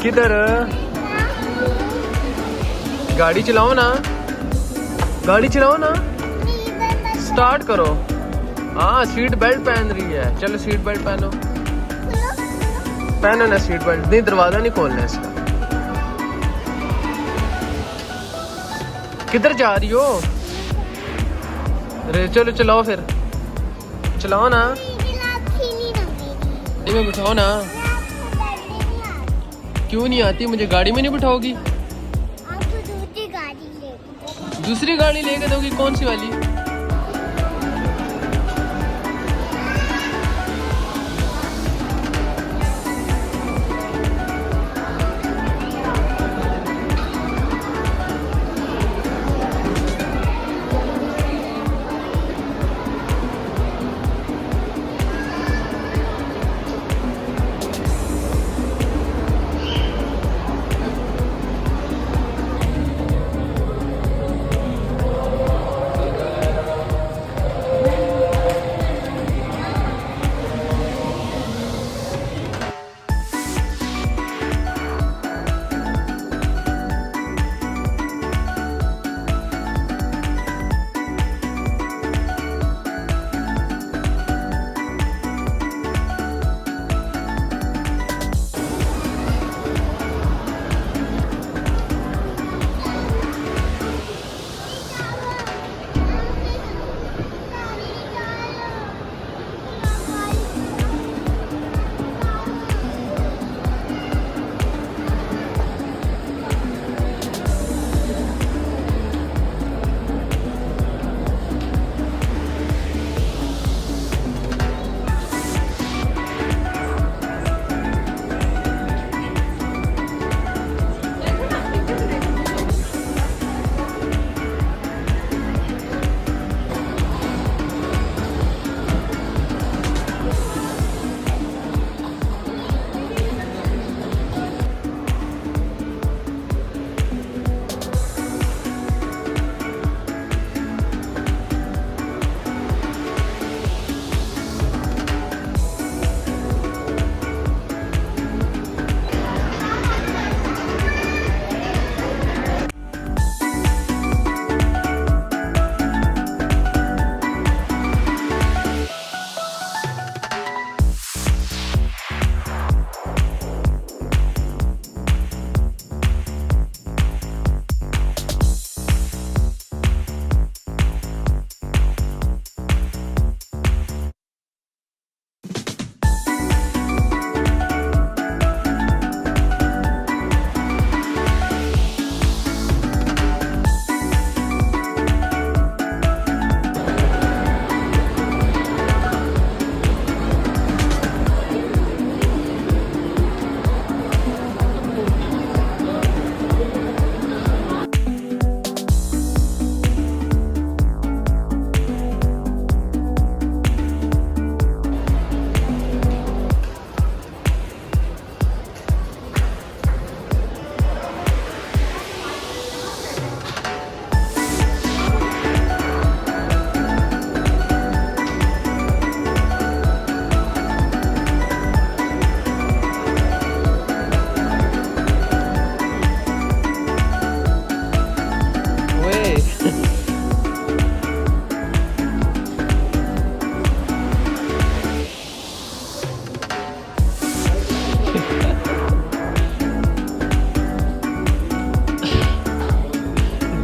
किधर? गाड़ी चलाओ ना, गाड़ी चलाओ ना, स्टार्ट करो। हाँ सीट बेल्ट पहन रही है, चलो सीट बेल्ट पहनो, पहनो ना सीट बेल्ट। नहीं दरवाजा नहीं खोलना इसका। किधर जा रही हो? अरे चलो चलाओ फिर, चलाओ ना, में बिठाओ ना। क्यों नहीं आती? मुझे गाड़ी में नहीं बिठाओगी? दूसरी गाड़ी लेके दोगी? कौन सी वाली?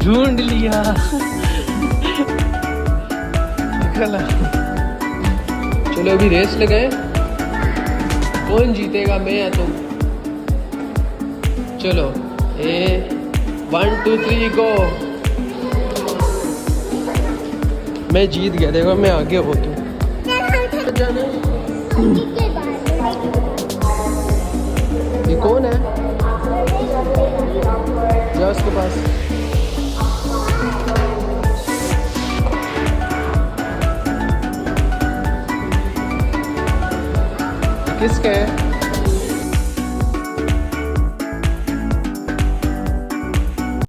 ढूंढ लिया। निकला। चलो अभी रेस लगाए, कौन जीतेगा, मैं या तुम? चलो 1 2 3 गो। मैं जीत गया, देखो मैं आगे हो तू। ये कौन है? जा उसके पास। किसका है?